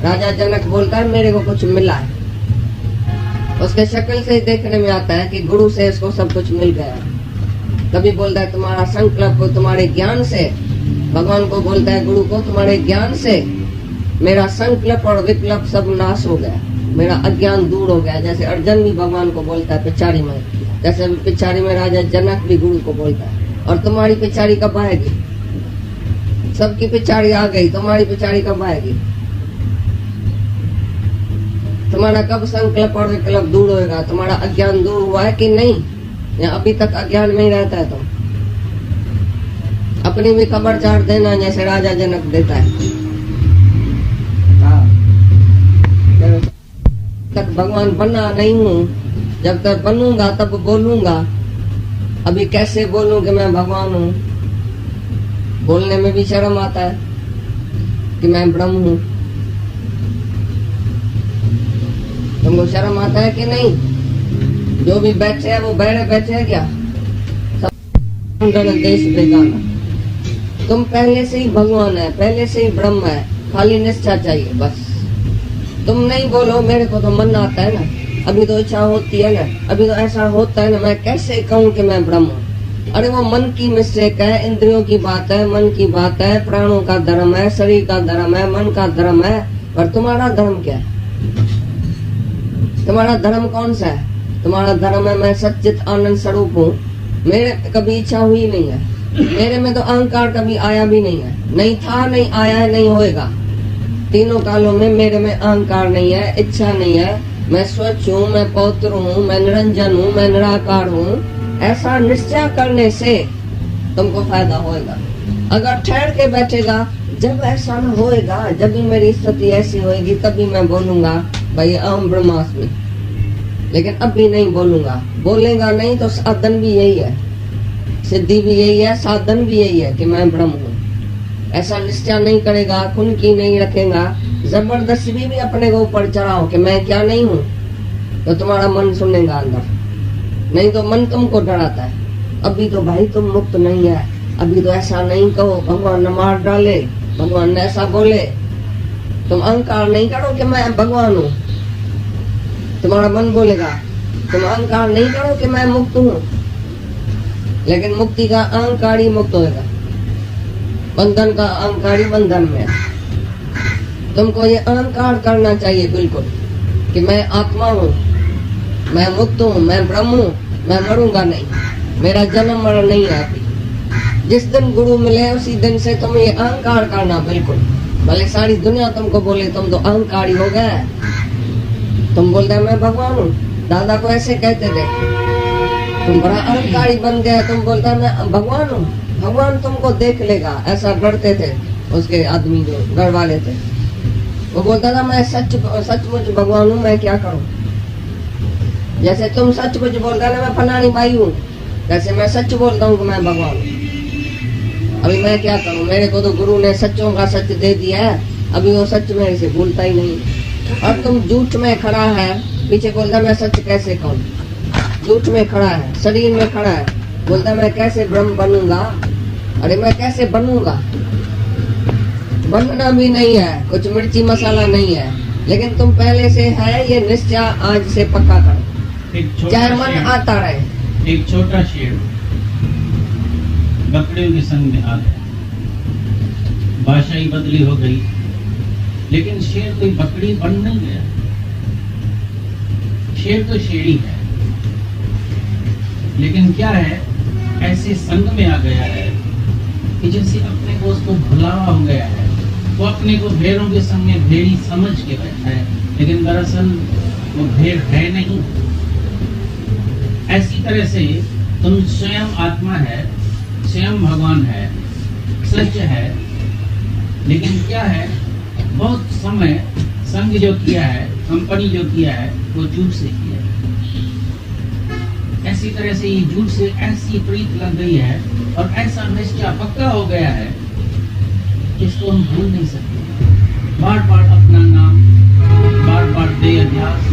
राजा जनक बोलता है मेरे को कुछ मिला है। उसके शक्ल से ही देखने में आता है कि गुरु से इसको सब कुछ मिल गया। कभी बोलता है तुम्हारा संकल्प तुम्हारे ज्ञान से, भगवान को बोलता है गुरु को तुम्हारे ज्ञान से मेरा संकल्प और विकल्प सब नाश हो गया, मेरा अज्ञान दूर हो गया। जैसे अर्जुन भी भगवान को बोलता है पिछाड़ी में, जैसे पिछाड़ी में राजा जनक भी गुरु को बोलता है। और तुम्हारी पिछाड़ी कब आएगी? सबकी पिछाड़ी आ गई, तुम्हारी पिछाड़ी कब आएगी? तुम्हारा कब संकल्प और विकल्प दूर होगा? तुम्हारा अज्ञान दूर हुआ है कि नहीं, या अभी तक अज्ञान में ही रहता है? तुम अपनी भी खबर चाट देना जैसे राजा जनक देता है। जब तक भगवान बना नहीं हूँ, जब तक बनूंगा तब बोलूंगा। अभी कैसे बोलूं कि मैं भगवान हूँ? बोलने में भी शर्म आता है कि मैं ब्रह्म हूँ। तुमको शर्म आता है कि नहीं? जो भी बैठे है वो बहरे बैठे है क्या? सब देश बेगाना। तुम पहले से ही भगवान है, पहले से ही ब्रह्म है, खाली निष्ठा चाहिए बस। तुम नहीं बोलो मेरे को तो मन आता है ना, अभी तो इच्छा होती है ना, अभी तो ऐसा होता है ना, मैं कैसे कहूँ कि मैं ब्रह्म हूँ? अरे वो मन की मिस्टेक है, इंद्रियों की बात है, मन की बात है, प्राणों का धर्म है, शरीर का धर्म है, मन का धर्म है। पर तुम्हारा धर्म क्या है? तुम्हारा धर्म कौन सा है? तुम्हारा धर्म है मैं सच्चित आनंद स्वरूप हूँ, मेरे कभी इच्छा हुई नहीं है, मेरे में तो अहंकार कभी आया भी नहीं है, नहीं था, नहीं आया है, नहीं होएगा। तीनों कालों में मेरे में अहंकार नहीं है, इच्छा नहीं है, मैं स्वच्छ हूँ, मैं पवित्र हूँ, मैं निरंजन हूँ, मैं निराकार हूँ। ऐसा निश्चय करने से तुमको फायदा होएगा। अगर ठहर के बैठेगा, जब ऐसा न होएगा, जब भी मेरी स्थिति ऐसी होएगी तभी मैं बोलूंगा भाई अहम ब्रह्मास्मि, लेकिन अभी नहीं बोलूंगा। बोलेगा नहीं तो साधन भी यही है, सिद्धि भी यही है, साधन भी यही है कि मैं ब्रह्म हूँ। ऐसा निश्चय नहीं करेगा, खुनकी नहीं रखेगा, जबरदस्ती भी अपने को ऊपर चढ़ाओ कि मैं क्या नहीं हूँ, तो तुम्हारा मन सुनेगा अंदर, नहीं तो मन तुमको डराता है। अभी तो भाई तुम मुक्त नहीं है, अभी तो ऐसा नहीं कहो, भगवान न मार डाले, भगवान ने ऐसा बोले। तुम अहंकार नहीं करो कि मैं भगवान हूँ, तुम्हारा मन बोलेगा। तुम अहंकार नहीं करो कि मैं मुक्त हूँ, लेकिन मुक्ति का अहंकार ही मुक्त होगा, बंधन का अहंकार ही बंधन में। तुमको ये अहंकार करना चाहिए बिल्कुल कि मैं आत्मा हूँ, मैं मुक्त हूँ, मैं ब्रह्म हूँ, मैं मरूंगा नहीं, मेरा जन्म मरण नहीं है। अभी जिस दिन गुरु मिले उसी दिन से तुम ये अहंकार करना बिल्कुल। भले सारी दुनिया तुमको बोले तुम तो अहंकारी हो गए, तुम बोलते हैं मैं भगवान हूँ, दादा को ऐसे कहते थे, तुम बड़ा अहंकारी बन गए, तुम बोलता है मैं भगवान हूँ, भगवान तुमको देख लेगा, ऐसा डरते थे उसके आदमी जो घर वाले थे। वो बोलता था मैं सचमुच भगवान हूँ, मैं क्या करूँ? जैसे तुम सचमुच बोलता है ना मैं फलानी भाई हूँ, वैसे मैं सच बोलता हूँ कि मैं भगवान हूँ। अभी मैं क्या करूँ? मेरे को तो गुरु ने सच्चों का सच दे दिया है, अभी वो सच मेरे से भूलता ही नहीं। और तुम झूठ में खड़ा है, पीछे बोलता मैं सच कैसे कहूँ? झूठ में खड़ा है, शरीर में खड़ा है, बोलता मैं कैसे ब्रह्म बनूंगा? अरे मैं कैसे बनूंगा? बनना भी नहीं है, कुछ मिर्ची मसाला नहीं है, लेकिन तुम पहले से है ये निश्चय आज से पक्का करो, चाहे मन आता रहे। एक छोटा शेर बकरियों के संग में आ गया, भाषा ही बदली हो गई, लेकिन शेर कोई बकरी बन नहीं गया, शेर तो शेर ही है। लेकिन क्या है, ऐसे संग में आ गया है कि जैसे अपने को उसको भुला हो गया है, वो अपने को भेड़ों के संग में भेड़ी समझ के बैठा है, लेकिन दरअसल वो भेड़ है नहीं। ऐसी तरह से तुम स्वयं आत्मा है, स्वयं भगवान है, सच है, लेकिन क्या है, बहुत समय संग जो किया है, कंपनी जो किया है, वो झूठ से किया है। ऐसी तरह से ये झूठ से ऐसी प्रीत लग गई है और ऐसा निश्चय पक्का हो गया है जिसको हम भूल नहीं सकते। बार बार अपना नाम, बार बार देह अध्यास,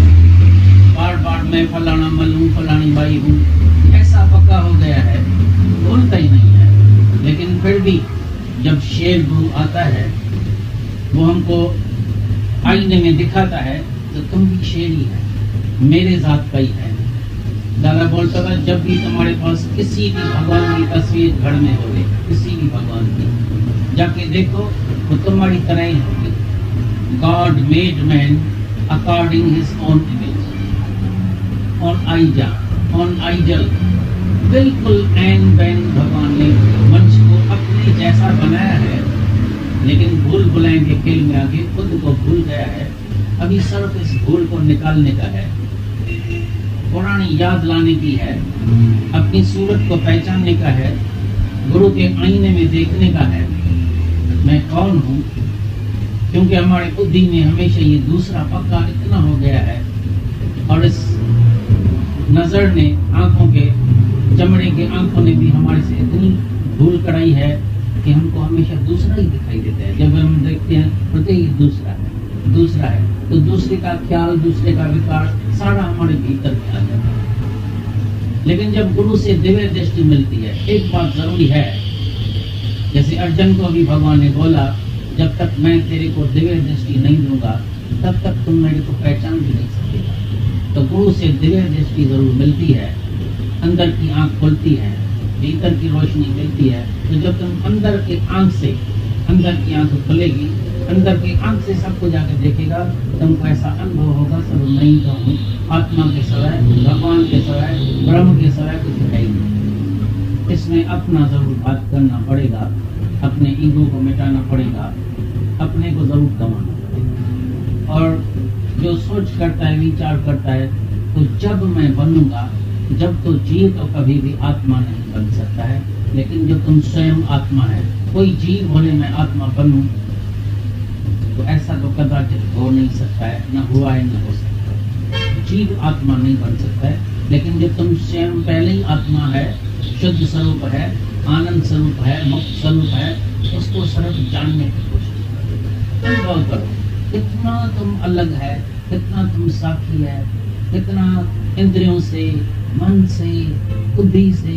बार बार मैं फलाना मल हूँ, फलानी बाई हूँ, ऐसा पक्का हो गया है, भूलता ही नहीं है। लेकिन फिर भी जब शेर गुरु आता है, वो हमको आईने में दिखाता है तो तुम भी शेरी है, मेरे जात का ही है। दादा बोलता था जब भी तुम्हारे पास किसी भी भगवान की तस्वीर घर में होगी, किसी भी भगवान की, जाके देखो वो तुम्हारी तरह ही होगी। God made man according his own image, on idol, बिल्कुल ऐन बैन भगवान ने मनुष्य को अपने जैसा बनाया है, लेकिन भूल भुलाएंगे खेल में आके खुद को भूल गया है। अभी सिर्फ इस भूल को निकालने का है, पुरानी याद लाने की है, अपनी सूरत को पहचानने का है, गुरु के आईने में देखने का है मैं कौन हूँ। क्योंकि हमारे बुद्धि में हमेशा ये दूसरा पक्का इतना हो गया है, और इस नजर ने, आंखों के, चमड़े के आंखों ने भी हमारे से इतनी धूल कराई है कि हमको हमेशा दूसरा ही दिखाई देता है। जब हम देखते हैं प्रत्येक दूसरा है, तो दूसरे का ख्याल, दूसरे का विकार सारा हमारे भीतर में आ जाता है। लेकिन जब गुरु से दिव्य दृष्टि मिलती है, एक बात जरूरी है, जैसे अर्जुन को भी भगवान ने बोला जब तक मैं तेरे को दिव्य दृष्टि नहीं दूंगा तब तक तुम मेरे को पहचान भी नहीं सकेगा। तो गुरु से दिव्य दृष्टि जरूर मिलती है, अंदर की आंख खुलती है, भीतर की रोशनी मिलती है। तो जब तुम अंदर की आंख खुलेगी, अंदर की आंख से सबको जाकर देखेगा, तुमको ऐसा अनुभव होगा सब नहीं तो हूँ, आत्मा के सिवाय, भगवान के सिवाय, ब्रह्म के सिवाय कुछ है ही नहीं। इसमें अपना जरूर बात करना पड़ेगा, अपने ईगो को मिटाना पड़ेगा, अपने को जरूर कमाना पड़ेगा। और जो सोच करता है, विचार करता है, तो जब मैं बनूंगा, जब तो जीव तो कभी भी आत्मा नहीं बन सकता है। लेकिन जब तुम स्वयं आत्मा है, कोई जीव बोले मैं आत्मा बनूं, तो ऐसा तो कदाचित हो नहीं सकता है, न हुआ है न हो सकता है। जीव आत्मा नहीं बन सकता है। लेकिन जब तुम स्वयं पहले ही आत्मा है, शुद्ध स्वरूप है, आनंद स्वरूप है, मुक्त स्वरूप है, उसको सिर्फ जानने की कोशिश करो, अनुभव करो कितना तुम अलग है, कितना तुम साथी है, कितना इंद्रियों से, मन से, बुद्धि से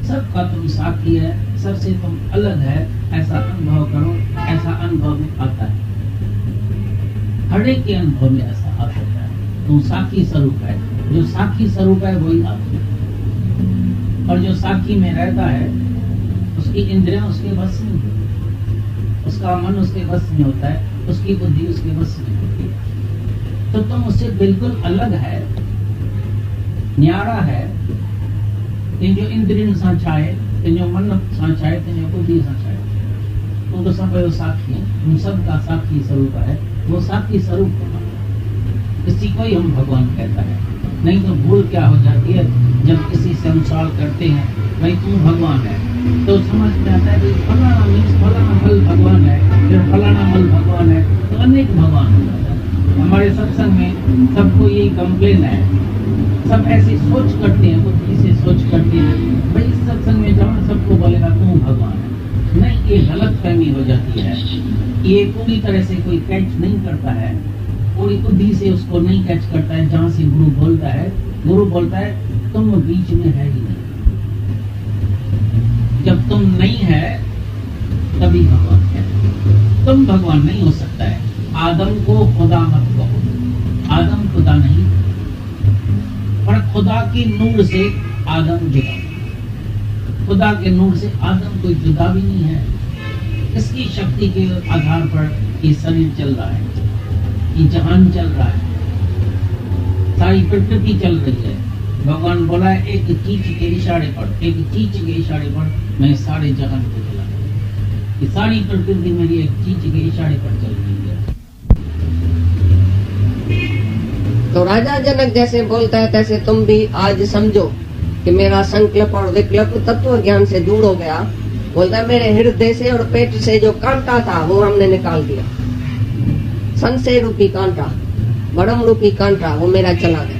सबका तुम साथी है, सबसे तुम अलग है। ऐसा अनुभव करो, ऐसा अनुभव में आता है, हर एक के अनुभव में ऐसा आ सकता है। तुम साक्षी स्वरूप है, जो साक्षी स्वरूप है वही आत्मा है। और जो साक्षी में रहता है उसकी इंद्रियां उसके बस में होती है, उसका मन उसके बस में होता है, उसकी बुद्धि उसके बस में होती है। तो तुम उससे बिल्कुल अलग है, न्यारा है। तीन जो इंद्रिय साचाए, तीन जो मन साचाए, तीन जो बुद्धि साचाए, तो सब वो साक्षी है, तुम सबका साक्षी स्वरूप है। वो साक्षी स्वरूप किसी को ही हम भगवान कहता है। नहीं तो भूल क्या हो जाती है, जब किसी से हम सवाल करते हैं भाई तू भगवान है, तो समझ में आता है फलाना मल भगवान है, फिर फलाना मल भगवान है, तो अनेक भगवान हो जाता है। हमारे सत्संग में सबको यही कंप्लेन है, सब ऐसी सोच करते हैं, बुद्धि से सोच करते हैं, भाई सत्संग में जाओ सबको बोलेगा तू भगवान है। नहीं, ये गलत फहमी हो जाती है। ये पूरी तरह से कोई कैच नहीं करता है, पूरी बुद्धि से उसको नहीं कैच करता है। जहाँ से गुरु बोलता है तुम बीच में है ही नहीं। जब तुम नहीं है तभी भगवान है। तुम भगवान नहीं हो सकता है। आदम को खुदा मत कहो, आदम खुदा नहीं, पर खुदा की नूर से आदम जुदा, खुदा के नूर से आदम कोई जुदा भी नहीं है। इसकी शक्ति के आधार पर ये शरीर चल रहा है, ये जहान चल रहा है, सारी प्रकृति चल रही है। भगवान बोला है एक चीज के इशारे पर मैं सारे जहान को चला, ये सारी प्रकृति मेरी एक चीज के इशारे पर चल रही है। तो राजा जनक जैसे बोलता है तैसे तुम भी आज समझो कि मेरा संकल्प और विकल्प तत्व ज्ञान से दूर हो गया। बोलता है मेरे हृदय से और पेट से जो कांटा था वो हमने निकाल दिया, संशय रूपी कांटा, भ्रम रूपी कांटा वो मेरा चला गया।